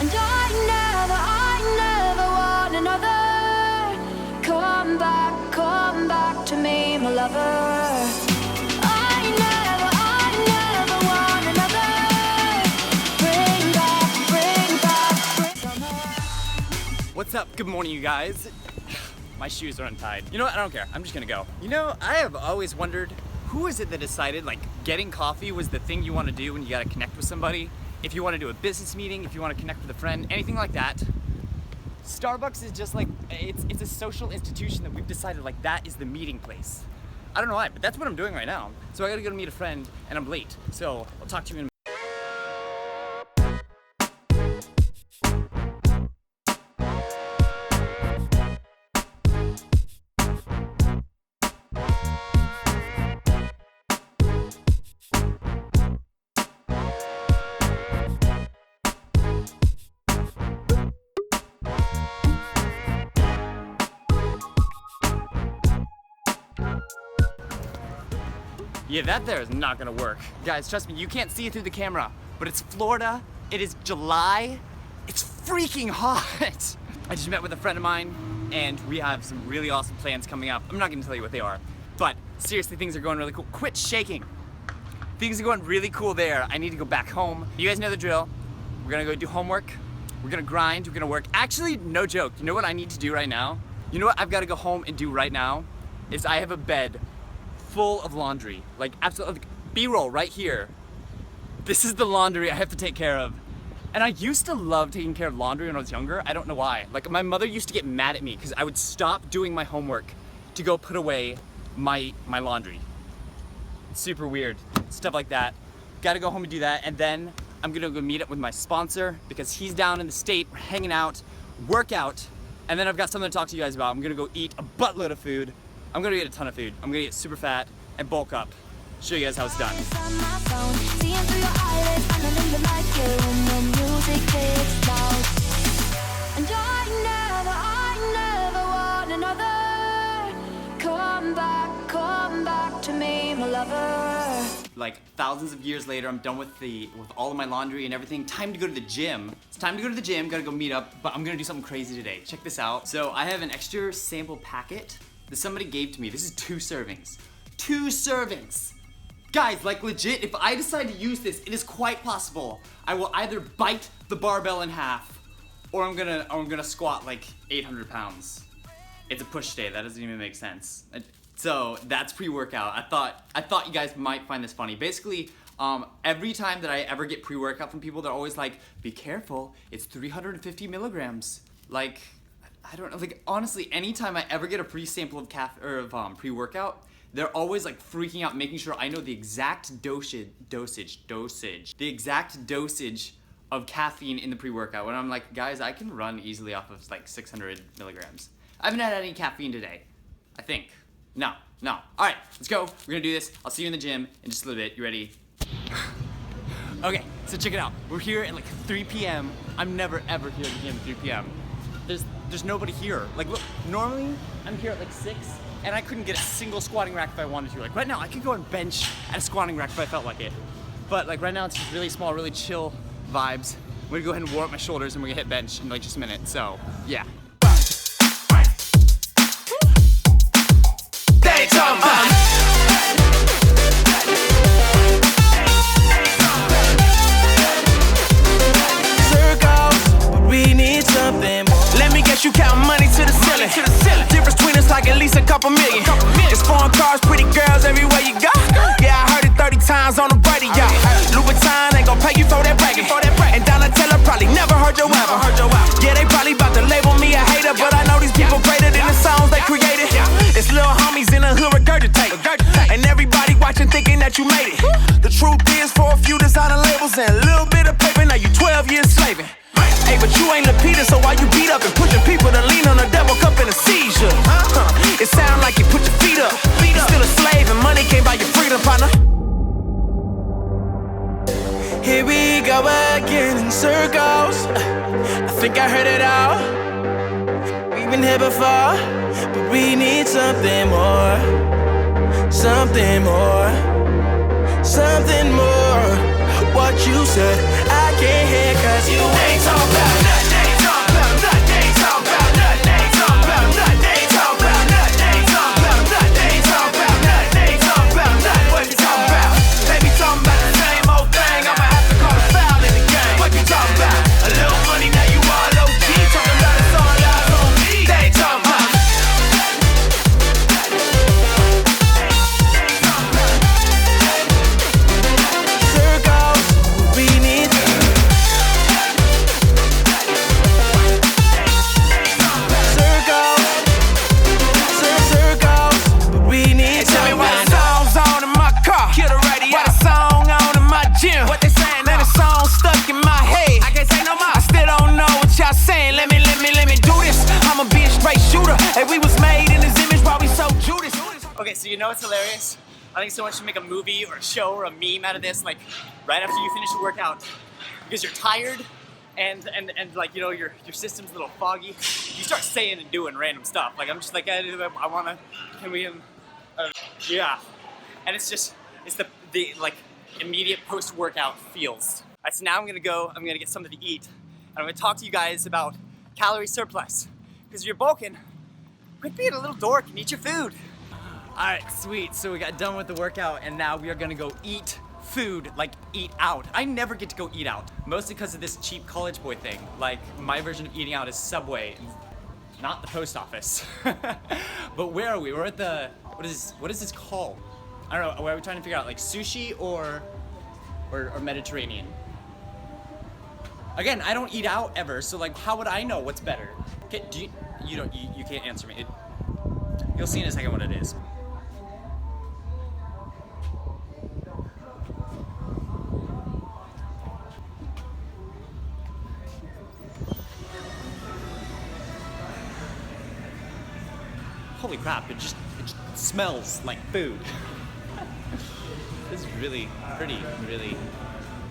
And I never want another. Come back to me, my lover. I never want another. Bring back summer. What's up? Good morning, you guys. My shoes are untied. You know what? I don't care. I'm just gonna go. You know, I have always wondered, who is it that decided like getting coffee was the thing you want to do when you gotta connect with somebody? If you want to do a business meeting, if you want to connect with a friend, anything like that. Starbucks is just like, it's a social institution that we've decided like that is the meeting place. I don't know why, but that's what I'm doing right now. So I gotta go to meet a friend and I'm late. So I'll talk to you in a minute. Yeah, that there is not gonna work. Guys, trust me, you can't see it through the camera, but it's Florida, it is July, it's freaking hot. I just met with a friend of mine, and we have some really awesome plans coming up. I'm not gonna tell you what they are, but seriously, things are going really cool. Quit shaking. Things are going really cool there. I need to go back home. You guys know the drill. We're gonna go do homework, we're gonna grind, we're gonna work. Actually, no joke, you know what I need to do right now? You know what I've gotta go home and do right now? Is I have a bed full of laundry, like absolutely, B-roll right here. This is the laundry I have to take care of. And I used to love taking care of laundry when I was younger. I don't know why. Like my mother used to get mad at me because I would stop doing my homework to go put away my laundry. Super weird, stuff like that. Gotta go home and do that, and then I'm gonna go meet up with my sponsor because he's down in the state, we're hanging out, work out, and then I've got something to talk to you guys about. I'm gonna go eat a buttload of food. I'm gonna get a ton of food. I'm gonna get super fat and bulk up. Show you guys how it's done. And I never want another. Come back to me, my lover. Like thousands of years later, I'm done with all of my laundry and everything. Time to go to the gym. It's time to go to the gym, gotta go meet up, but I'm gonna do something crazy today. Check this out. So I have an extra sample packet that somebody gave to me. This is 2 servings. 2 servings! Guys, like legit, if I decide to use this, it is quite possible I will either bite the barbell in half, or I'm gonna squat like 800 pounds. It's a push day, that doesn't even make sense. So that's pre-workout. I thought you guys might find this funny. Basically, every time that I ever get pre-workout from people, they're always like, be careful, it's 350 milligrams. Like, I don't know, like honestly, anytime I ever get a free sample of pre-workout, they're always like freaking out, making sure I know the exact dosage of caffeine in the pre-workout. When I'm like, guys, I can run easily off of like 600 milligrams. I haven't had any caffeine today, I think. No. All right, let's go. We're gonna do this. I'll see you in the gym in just a little bit. You ready? Okay, so check it out. We're here at like 3 p.m. I'm never ever here at the gym at 3 p.m. There's nobody here. Like look, normally I'm here at like 6 and I couldn't get a single squatting rack if I wanted to. Like right now I could go and bench at a squatting rack if I felt like it. But like right now it's just really small, really chill vibes. I'm gonna go ahead and warm up my shoulders and we're gonna hit bench in like just a minute. So yeah. You count money to the ceiling. Difference between us like at least a couple million. It's foreign cars, pretty girls everywhere you go. Yeah, I heard it 30 times on the radio. Louis Vuitton ain't gon' pay you for that bragging. And Donatella probably never heard your album. Yeah, they probably about to label me a hater, but I know these people greater than the songs they created. It's little homies in the hood regurgitate, and everybody watching thinking that you made it. The truth is, for a few designer labels and a little bit of paper, now you 12 years slaving. Hey, but you ain't Lapita, so why you beat up and pushing people to lean on a double cup in a seizure? It sound like you put your feet up. You're still a slave and money can't buy your freedom, partner. Here we go again in circles. I think I heard it all. We've been here before, but we need something more. Something more. Something more. What you said, I can't hear, cause you ain't talking about it. you know what's hilarious? I think someone should make a movie or a show or a meme out of this, like right after you finish a workout, because you're tired and like, you know, your system's a little foggy. You start saying and doing random stuff. Like I'm just like, I wanna, can we, yeah. And it's the like immediate post-workout feels. All right, so now I'm gonna get something to eat, and I'm gonna talk to you guys about calorie surplus. Because if you're bulking, quit being a little dork and eat your food. All right, sweet. So we got done with the workout, and now we are gonna go eat food, like eat out. I never get to go eat out, mostly because of this cheap college boy thing. Like my version of eating out is Subway, not the post office. But where are we? We're at the, what is this called? I don't know. What are we trying to figure out? Like sushi or Mediterranean? Again, I don't eat out ever, so like, how would I know what's better? Okay, you can't answer me. You'll see in a second what it is. Holy crap! It just smells like food. This is really pretty. Really,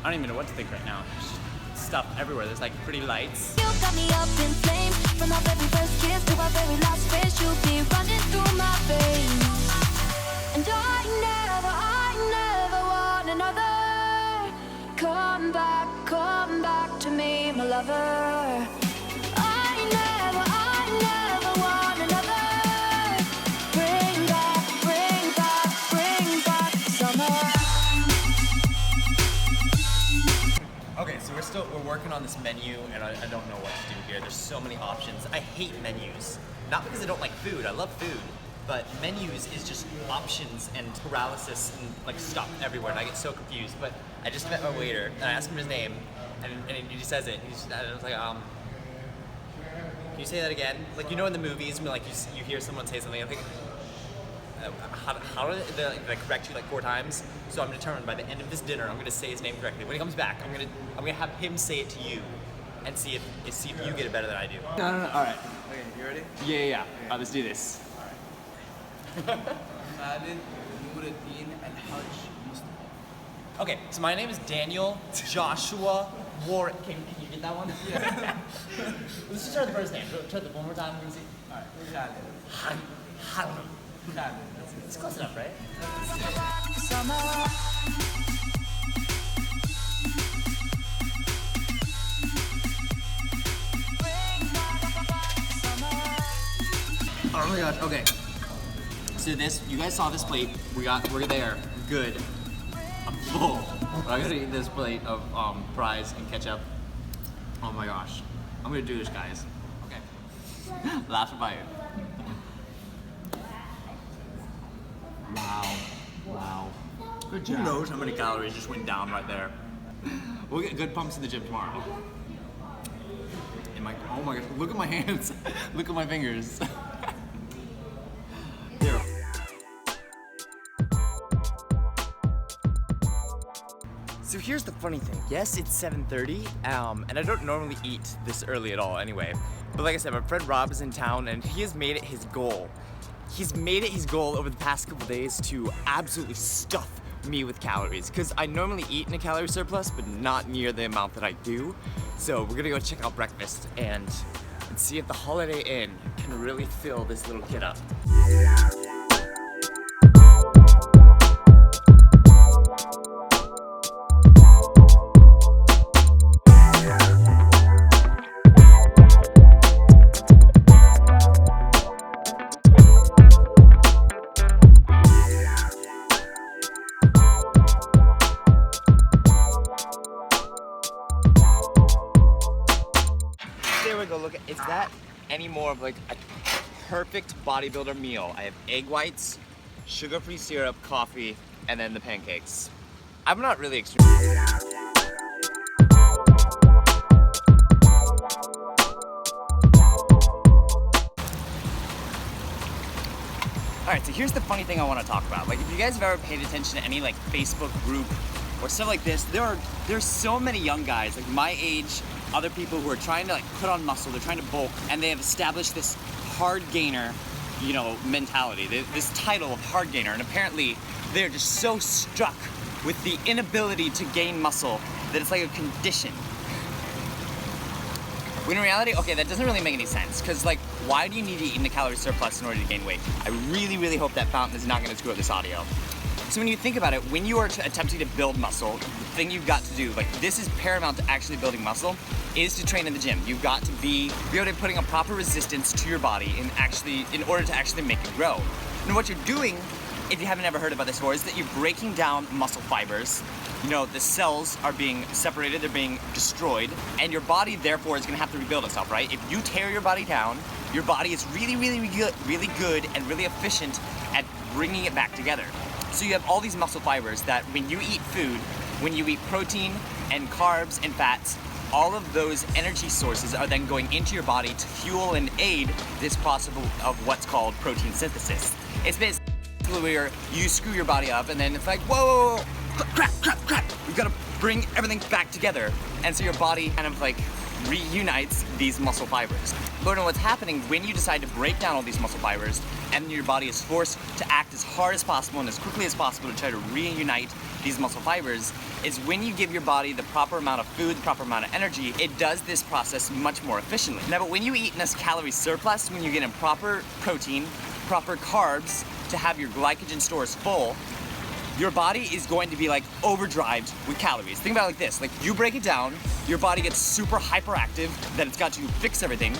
I don't even know what to think right now. There's stuff everywhere. There's like pretty lights. You got me up in flames. From our very first kiss to our very last kiss, you'll be running through my veins. And I never want another. Come back to me, my lover. I never want another. Bring back summer. Okay, so we're working on this menu, and I don't know what to do here. There's so many options. I hate menus. Not because I don't like food. I love food. But menus is just options and paralysis and like stuff everywhere, and I get so confused. But I just met my waiter, and I asked him his name, and he just says it. And I was like, can you say that again? Like, you know, in the movies when like you hear someone say something, I think, how do they correct you like 4 times? So I'm determined by the end of this dinner, I'm gonna say his name correctly. When he comes back, I'm gonna have him say it to you, and see if you get it better than I do. No. All right. Okay, you ready? Yeah. Let's do this. Khalid, Nuruddin, and Hajj Mustafa. Okay, so my name is Daniel Joshua Warren. Can you get that one? Yeah. Let's just start with the first name. Try it one more time. Let me see. Alright, Khalid. Khalid. Khalid. It's close enough, right? Oh my gosh, okay. So you guys saw this plate. We're there. Good. I'm full. But I gotta eat this plate of fries and ketchup. Oh my gosh. I'm gonna do this, guys. Okay. Last bite. Wow. Good job. Who knows how many calories just went down right there? We'll get good pumps in the gym tomorrow. Oh my gosh, look at my hands. Look at my fingers. Here. So here's the funny thing. Yes, it's 7:30, and I don't normally eat this early at all anyway. But like I said, my friend Rob is in town, and he has made it his goal. He's made it his goal over the past couple days to absolutely stuff me with calories, because I normally eat in a calorie surplus, but not near the amount that I do. So we're gonna go check out breakfast and see if the Holiday Inn can really fill this little kid up. There we go, look, is that any more of like a perfect bodybuilder meal? I have egg whites, sugar-free syrup, coffee, and then the pancakes. I'm not really extreme. Alright, so here's the funny thing I want to talk about. Like, if you guys have ever paid attention to any like Facebook group or stuff like this, there's so many young guys, like my age, other people who are trying to like put on muscle, they're trying to bulk, and they have established this hard gainer mentality, this title of hard gainer, and apparently they're just so struck with the inability to gain muscle that it's like a condition. When in reality, okay, that doesn't really make any sense, because like, why do you need to eat in a calorie surplus in order to gain weight? I really, really hope that fountain is not gonna screw up this audio. So when you think about it, when you are attempting to build muscle, the thing you've got to do, like this is paramount to actually building muscle, is to train in the gym. You've got to be able to putting a proper resistance to your body in order to actually make it grow. And what you're doing, if you haven't ever heard about this before, is that you're breaking down muscle fibers. The cells are being separated, they're being destroyed, and your body therefore is gonna have to rebuild itself, right? If you tear your body down, your body is really, really good and really efficient at bringing it back together. So you have all these muscle fibers that when you eat food, when you eat protein and carbs and fats, all of those energy sources are then going into your body to fuel and aid this process of what's called protein synthesis. It's basically where you screw your body up and then it's like, whoa, crap. We've got to bring everything back together. And so your body kind of like reunites these muscle fibers. But what's happening when you decide to break down all these muscle fibers and your body is forced to act as hard as possible and as quickly as possible to try to reunite these muscle fibers is when you give your body the proper amount of food, the proper amount of energy, it does this process much more efficiently. Now, but when you eat in a calorie surplus, when you get in proper protein, proper carbs to have your glycogen stores full, your body is going to be like overdrived with calories. Think about it like this, like you break it down, your body gets super hyperactive, that it's got to fix everything.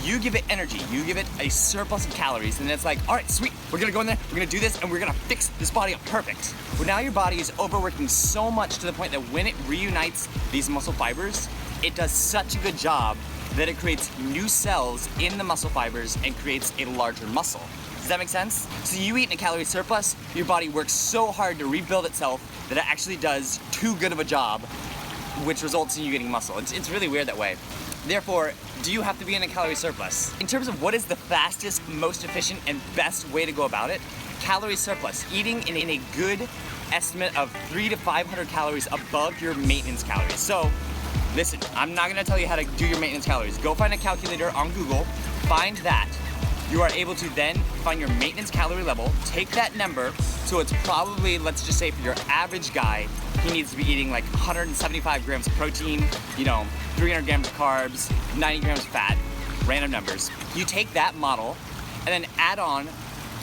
You give it energy, you give it a surplus of calories, and then it's like, all right, sweet, we're gonna go in there, we're gonna do this, and we're gonna fix this body up perfect. But now your body is overworking so much to the point that when it reunites these muscle fibers, it does such a good job that it creates new cells in the muscle fibers and creates a larger muscle. Does that make sense? So you eat in a calorie surplus, your body works so hard to rebuild itself that it actually does too good of a job, which results in you getting muscle. It's really weird that way. Therefore, do you have to be in a calorie surplus? In terms of what is the fastest, most efficient, and best way to go about it, calorie surplus, eating in a good estimate of 300 to 500 calories above your maintenance calories. So, listen, I'm not gonna tell you how to do your maintenance calories. Go find a calculator on Google, find that. You are able to then find your maintenance calorie level, take that number, so it's probably, let's just say for your average guy, he needs to be eating like 175 grams of protein, 300 grams of carbs, 90 grams of fat, random numbers. You take that model and then add on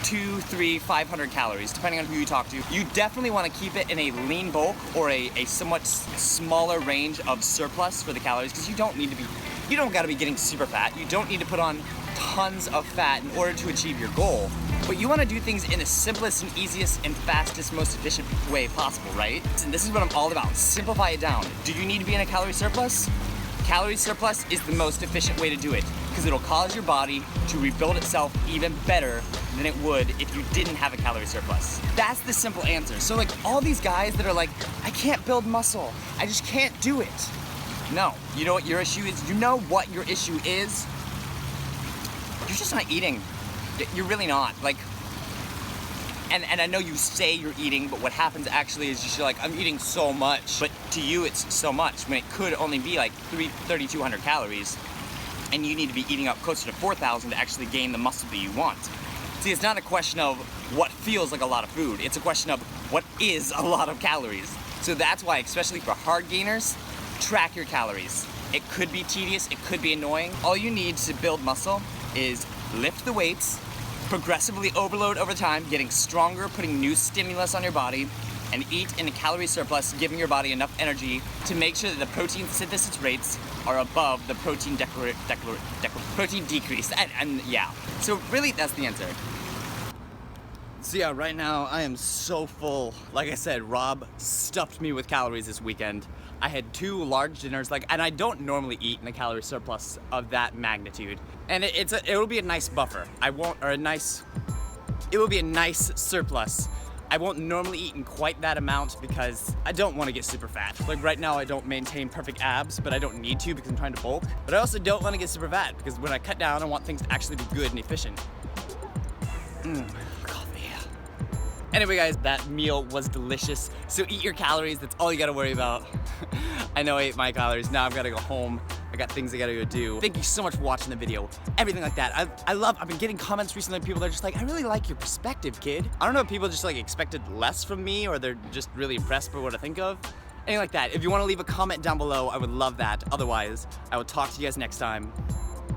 200, 300, 500 calories, depending on who you talk to. You definitely want to keep it in a lean bulk or a somewhat smaller range of surplus for the calories, because you don't gotta be getting super fat. You don't need to put on tons of fat in order to achieve your goal. But you want to do things in the simplest and easiest and fastest, most efficient way possible, right? And this is what I'm all about. Simplify it down. Do you need to be in a calorie surplus? Calorie surplus is the most efficient way to do it, because it'll cause your body to rebuild itself even better than it would if you didn't have a calorie surplus. That's the simple answer. So like all these guys that are like, I can't build muscle, I just can't do it. No, you know what your issue is? You know what your issue is? You're just not eating. You're really not. Like, and I know you say you're eating, but what happens actually is you're like, I'm eating so much. But to you, it's so much when it could only be like 3,200 calories, and you need to be eating up closer to 4,000 to actually gain the muscle that you want. See, it's not a question of what feels like a lot of food. It's a question of what is a lot of calories. So that's why, especially for hard gainers, track your calories. It could be tedious, it could be annoying. All you need to build muscle is lift the weights, progressively overload over time, getting stronger, putting new stimulus on your body, and eat in a calorie surplus, giving your body enough energy to make sure that the protein synthesis rates are above the protein protein decrease. And yeah, so really that's the answer. So yeah, right now I am so full. Like I said, Rob stuffed me with calories this weekend. I had 2 large dinners, and I don't normally eat in a calorie surplus of that magnitude. And it'll be a nice buffer. It will be a nice surplus. I won't normally eat in quite that amount because I don't want to get super fat. Like right now I don't maintain perfect abs, but I don't need to because I'm trying to bulk. But I also don't want to get super fat because when I cut down, I want things to actually be good and efficient. Coffee. Anyway guys, that meal was delicious. So eat your calories, that's all you gotta worry about. I know I ate my calories, now I've gotta go home I got things I gotta go do. Thank you so much for watching the video. Everything like that. I've been getting comments recently, people that are just like, I really like your perspective, kid. I don't know if people just like expected less from me or they're just really impressed by what I think of. Anything like that. If you wanna leave a comment down below, I would love that. Otherwise, I will talk to you guys next time.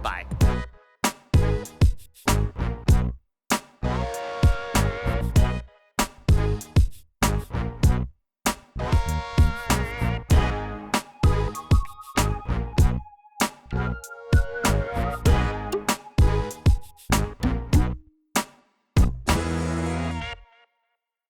Bye.